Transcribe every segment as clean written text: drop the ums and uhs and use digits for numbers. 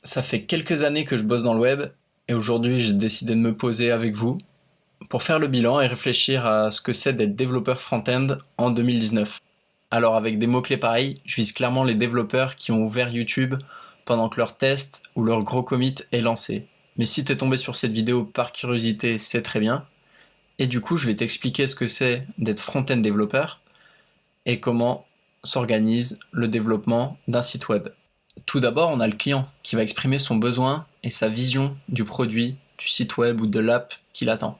Ça fait quelques années que je bosse dans le web et aujourd'hui j'ai décidé de me poser avec vous pour faire le bilan et réfléchir à ce que c'est d'être développeur front-end en 2019. Alors avec des mots-clés pareils, je vise clairement les développeurs qui ont ouvert YouTube pendant que leur test ou leur gros commit est lancé. Mais si t'es tombé sur cette vidéo par curiosité, c'est très bien. Et du coup, je vais t'expliquer ce que c'est d'être front-end développeur et comment s'organise le développement d'un site web. Tout d'abord, on a le client qui va exprimer son besoin et sa vision du produit, du site web ou de l'app qu'il attend.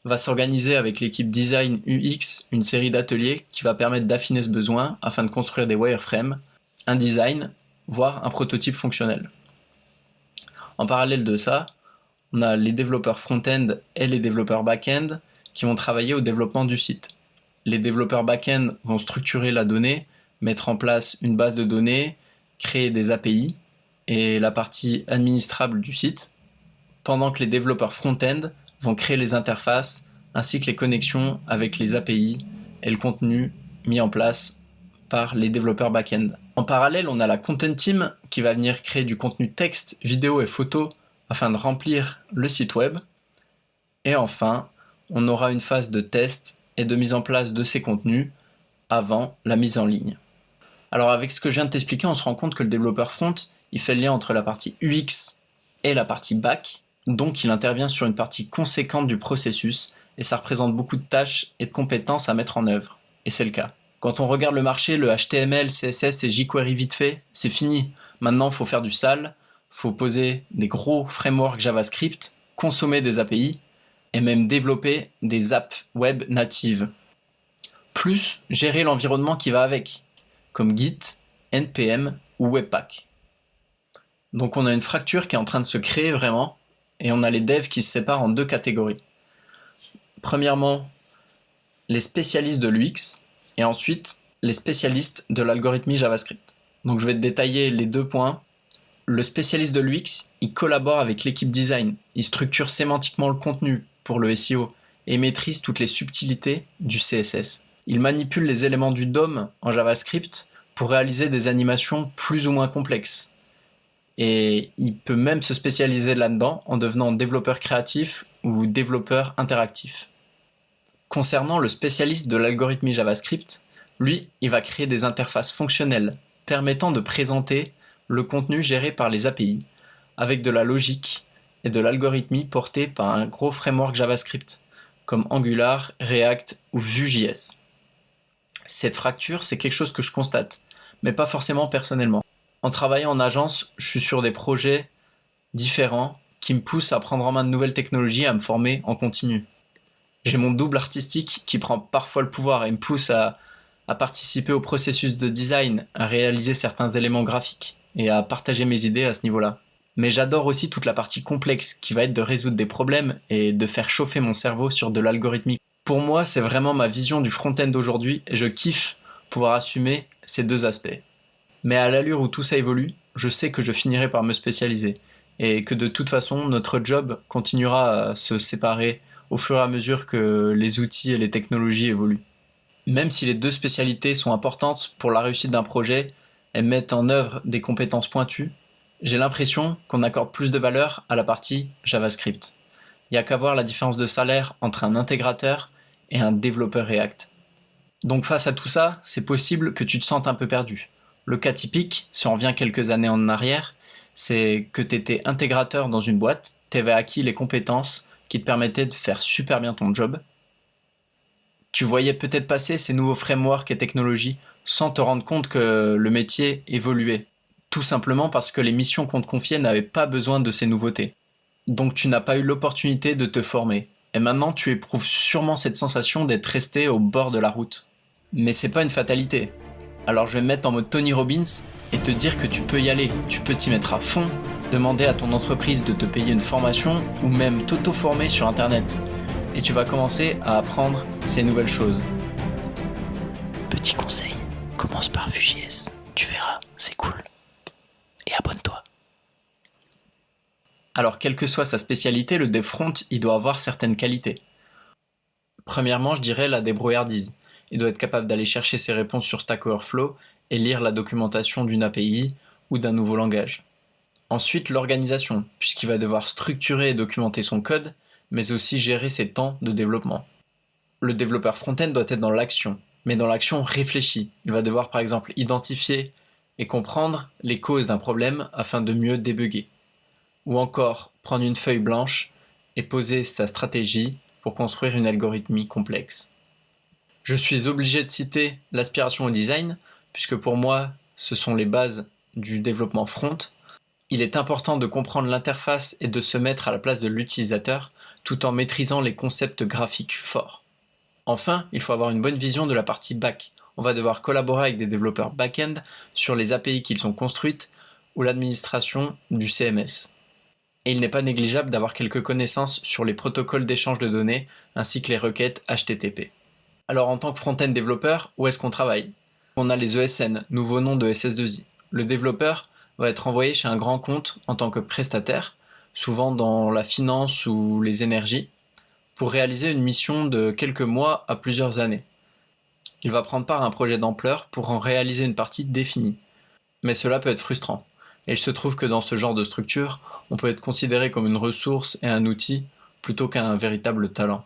Va s'organiser avec l'équipe Design UX une série d'ateliers qui va permettre d'affiner ce besoin afin de construire des wireframes, un design, voire un prototype fonctionnel. En parallèle de ça, on a les développeurs front-end et les développeurs back-end qui vont travailler au développement du site. Les développeurs back-end vont structurer la donnée, mettre en place une base de données, créer des API et la partie administrable du site, pendant que les développeurs front-end vont créer les interfaces ainsi que les connexions avec les API et le contenu mis en place par les développeurs back-end. En parallèle, on a la content team qui va venir créer du contenu texte, vidéo et photo afin de remplir le site web. Et enfin, on aura une phase de test et de mise en place de ces contenus avant la mise en ligne. Alors avec ce que je viens de t'expliquer, on se rend compte que le développeur front, il fait le lien entre la partie UX et la partie back, donc il intervient sur une partie conséquente du processus et ça représente beaucoup de tâches et de compétences à mettre en œuvre. Et c'est le cas. Quand on regarde le marché, le HTML, CSS et jQuery vite fait, c'est fini. Maintenant, il faut faire du sale, il faut poser des gros frameworks JavaScript, consommer des API et même développer des apps web natives. Plus gérer l'environnement qui va avec, comme Git, NPM ou Webpack. Donc on a une fracture qui est en train de se créer vraiment, et on a les devs qui se séparent en deux catégories. Premièrement, les spécialistes de l'UX, et ensuite les spécialistes de l'algorithmie JavaScript. Donc je vais te détailler les deux points. Le spécialiste de l'UX, il collabore avec l'équipe design, il structure sémantiquement le contenu pour le SEO et maîtrise toutes les subtilités du CSS. Il manipule les éléments du DOM en JavaScript pour réaliser des animations plus ou moins complexes. Et il peut même se spécialiser là-dedans en devenant développeur créatif ou développeur interactif. Concernant le spécialiste de l'algorithmie JavaScript, lui, il va créer des interfaces fonctionnelles permettant de présenter le contenu géré par les API avec de la logique et de l'algorithmie portée par un gros framework JavaScript comme Angular, React ou Vue.js. Cette fracture, c'est quelque chose que je constate, mais pas forcément personnellement. En travaillant en agence, je suis sur des projets différents qui me poussent à prendre en main de nouvelles technologies et à me former en continu. J'ai mon double artistique qui prend parfois le pouvoir et me pousse à participer au processus de design, à réaliser certains éléments graphiques et à partager mes idées à ce niveau-là. Mais j'adore aussi toute la partie complexe qui va être de résoudre des problèmes et de faire chauffer mon cerveau sur de l'algorithmique. Pour moi, c'est vraiment ma vision du front-end d'aujourd'hui et je kiffe pouvoir assumer ces deux aspects. Mais à l'allure où tout ça évolue, je sais que je finirai par me spécialiser et que de toute façon, notre job continuera à se séparer au fur et à mesure que les outils et les technologies évoluent. Même si les deux spécialités sont importantes pour la réussite d'un projet et mettent en œuvre des compétences pointues, j'ai l'impression qu'on accorde plus de valeur à la partie JavaScript. Il n'y a qu'à voir la différence de salaire entre un intégrateur et un développeur React. Donc face à tout ça, c'est possible que tu te sentes un peu perdu. Le cas typique, si on revient quelques années en arrière, c'est que tu étais intégrateur dans une boîte, tu avais acquis les compétences qui te permettaient de faire super bien ton job. Tu voyais peut-être passer ces nouveaux frameworks et technologies sans te rendre compte que le métier évoluait. Tout simplement parce que les missions qu'on te confiait n'avaient pas besoin de ces nouveautés. Donc tu n'as pas eu l'opportunité de te former. Et maintenant tu éprouves sûrement cette sensation d'être resté au bord de la route. Mais c'est pas une fatalité. Alors je vais me mettre en mode Tony Robbins et te dire que tu peux y aller, tu peux t'y mettre à fond, demander à ton entreprise de te payer une formation ou même t'auto-former sur internet. Et tu vas commencer à apprendre ces nouvelles choses. Petit conseil, commence par Vue.js, tu verras, c'est cool. Et abonne-toi. Alors quelle que soit sa spécialité, le dev front, il doit avoir certaines qualités. Premièrement, je dirais la débrouillardise. Il doit être capable d'aller chercher ses réponses sur Stack Overflow et lire la documentation d'une API ou d'un nouveau langage. Ensuite, l'organisation, puisqu'il va devoir structurer et documenter son code, mais aussi gérer ses temps de développement. Le développeur front-end doit être dans l'action, mais dans l'action réfléchie. Il va devoir par exemple identifier et comprendre les causes d'un problème afin de mieux débugger. Ou encore prendre une feuille blanche et poser sa stratégie pour construire une algorithmie complexe. Je suis obligé de citer l'aspiration au design, puisque pour moi, ce sont les bases du développement front. Il est important de comprendre l'interface et de se mettre à la place de l'utilisateur, tout en maîtrisant les concepts graphiques forts. Enfin, il faut avoir une bonne vision de la partie back. On va devoir collaborer avec des développeurs back-end sur les API qu'ils ont construites ou l'administration du CMS. Et il n'est pas négligeable d'avoir quelques connaissances sur les protocoles d'échange de données ainsi que les requêtes HTTP. Alors en tant que front-end développeur, où est-ce qu'on travaille? On a les ESN, nouveau nom de SS2I. Le développeur va être envoyé chez un grand compte en tant que prestataire, souvent dans la finance ou les énergies, pour réaliser une mission de quelques mois à plusieurs années. Il va prendre part à un projet d'ampleur pour en réaliser une partie définie. Mais cela peut être frustrant. Et il se trouve que dans ce genre de structure, on peut être considéré comme une ressource et un outil plutôt qu'un véritable talent.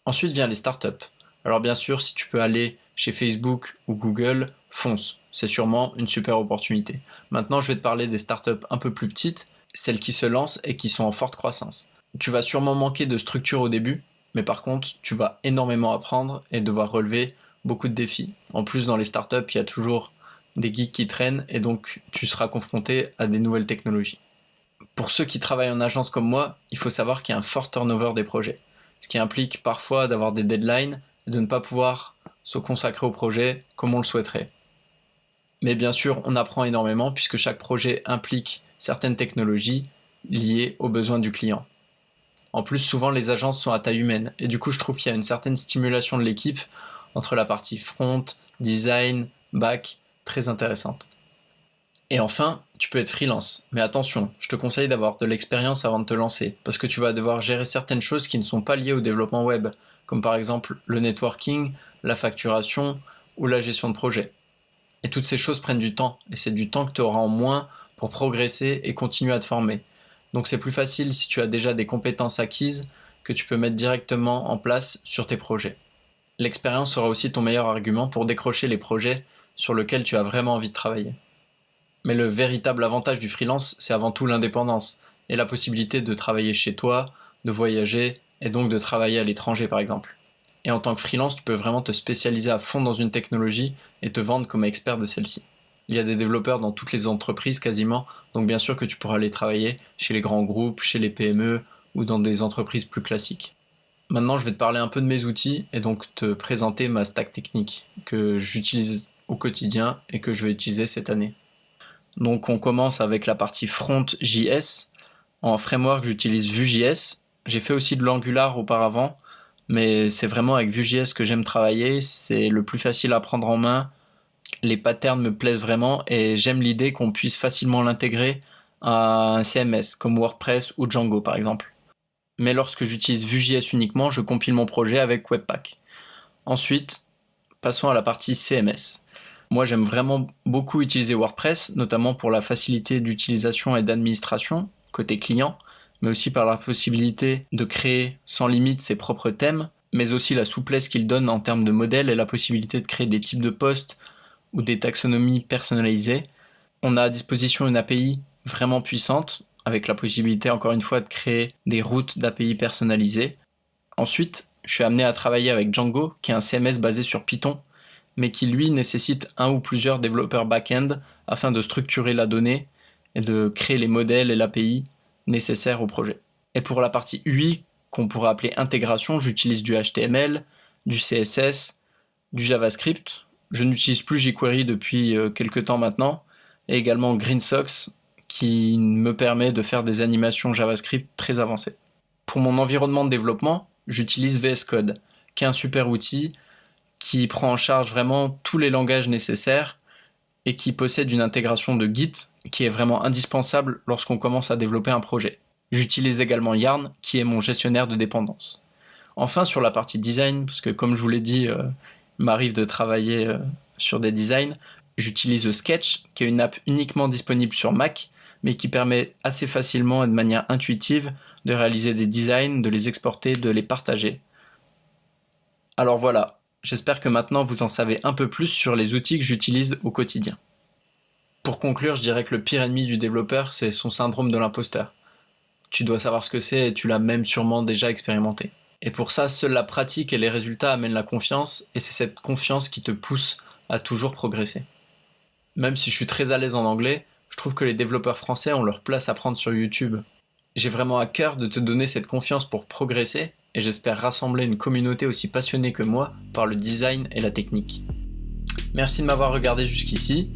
Ensuite vient les startups. Alors bien sûr, si tu peux aller chez Facebook ou Google, fonce. C'est sûrement une super opportunité. Maintenant, je vais te parler des startups un peu plus petites, celles qui se lancent et qui sont en forte croissance. Tu vas sûrement manquer de structure au début, mais par contre, tu vas énormément apprendre et devoir relever beaucoup de défis. En plus, dans les startups, il y a toujours des geeks qui traînent et donc tu seras confronté à des nouvelles technologies. Pour ceux qui travaillent en agence comme moi, il faut savoir qu'il y a un fort turnover des projets, ce qui implique parfois d'avoir des deadlines et de ne pas pouvoir se consacrer au projet comme on le souhaiterait. Mais bien sûr, on apprend énormément puisque chaque projet implique certaines technologies liées aux besoins du client. En plus, souvent les agences sont à taille humaine et du coup je trouve qu'il y a une certaine stimulation de l'équipe entre la partie front, design, back, très intéressante. Et enfin, tu peux être freelance. Mais attention, je te conseille d'avoir de l'expérience avant de te lancer, parce que tu vas devoir gérer certaines choses qui ne sont pas liées au développement web, comme par exemple le networking, la facturation ou la gestion de projet. Et toutes ces choses prennent du temps, et c'est du temps que tu auras en moins pour progresser et continuer à te former. Donc c'est plus facile si tu as déjà des compétences acquises que tu peux mettre directement en place sur tes projets. L'expérience sera aussi ton meilleur argument pour décrocher les projets sur lesquels tu as vraiment envie de travailler. Mais le véritable avantage du freelance, c'est avant tout l'indépendance et la possibilité de travailler chez toi, de voyager et donc de travailler à l'étranger par exemple. Et en tant que freelance, tu peux vraiment te spécialiser à fond dans une technologie et te vendre comme expert de celle-ci. Il y a des développeurs dans toutes les entreprises quasiment, donc bien sûr que tu pourras aller travailler chez les grands groupes, chez les PME ou dans des entreprises plus classiques. Maintenant, je vais te parler un peu de mes outils et donc te présenter ma stack technique que j'utilise au quotidien et que je vais utiliser cette année. Donc on commence avec la partie front JS. En framework, j'utilise Vue.js. J'ai fait aussi de l'Angular auparavant, mais c'est vraiment avec Vue.js que j'aime travailler. C'est le plus facile à prendre en main. Les patterns me plaisent vraiment et j'aime l'idée qu'on puisse facilement l'intégrer à un CMS comme WordPress ou Django par exemple. Mais lorsque j'utilise Vue.js uniquement, je compile mon projet avec Webpack. Ensuite, passons à la partie CMS. Moi, j'aime vraiment beaucoup utiliser WordPress, notamment pour la facilité d'utilisation et d'administration côté client, mais aussi par la possibilité de créer sans limite ses propres thèmes, mais aussi la souplesse qu'il donne en termes de modèles et la possibilité de créer des types de posts ou des taxonomies personnalisées. On a à disposition une API vraiment puissante, avec la possibilité encore une fois de créer des routes d'API personnalisées. Ensuite, je suis amené à travailler avec Django, qui est un CMS basé sur Python, mais qui lui nécessite un ou plusieurs développeurs back-end afin de structurer la donnée et de créer les modèles et l'API nécessaires au projet. Et pour la partie UI, qu'on pourrait appeler intégration, j'utilise du HTML, du CSS, du JavaScript. Je n'utilise plus jQuery depuis quelques temps maintenant, et également GreenSox, qui me permet de faire des animations JavaScript très avancées. Pour mon environnement de développement, j'utilise VS Code, qui est un super outil qui prend en charge vraiment tous les langages nécessaires et qui possède une intégration de Git qui est vraiment indispensable lorsqu'on commence à développer un projet. J'utilise également Yarn, qui est mon gestionnaire de dépendances. Enfin, sur la partie design, parce que comme je vous l'ai dit, il m'arrive de travailler sur des designs, j'utilise Sketch, qui est une app uniquement disponible sur Mac, mais qui permet assez facilement et de manière intuitive de réaliser des designs, de les exporter, de les partager. Alors voilà, j'espère que maintenant vous en savez un peu plus sur les outils que j'utilise au quotidien. Pour conclure, je dirais que le pire ennemi du développeur, c'est son syndrome de l'imposteur. Tu dois savoir ce que c'est et tu l'as même sûrement déjà expérimenté. Et pour ça, seule la pratique et les résultats amènent la confiance, et c'est cette confiance qui te pousse à toujours progresser. Même si je suis très à l'aise en anglais, je trouve que les développeurs français ont leur place à prendre sur YouTube. J'ai vraiment à cœur de te donner cette confiance pour progresser, et j'espère rassembler une communauté aussi passionnée que moi par le design et la technique. Merci de m'avoir regardé jusqu'ici.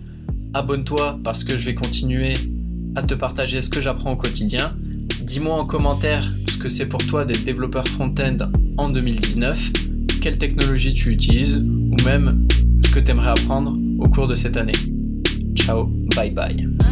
Abonne-toi parce que je vais continuer à te partager ce que j'apprends au quotidien. Dis-moi en commentaire ce que c'est pour toi d'être développeur front-end en 2019, quelle technologie tu utilises ou même ce que tu aimerais apprendre au cours de cette année. Ciao, bye bye.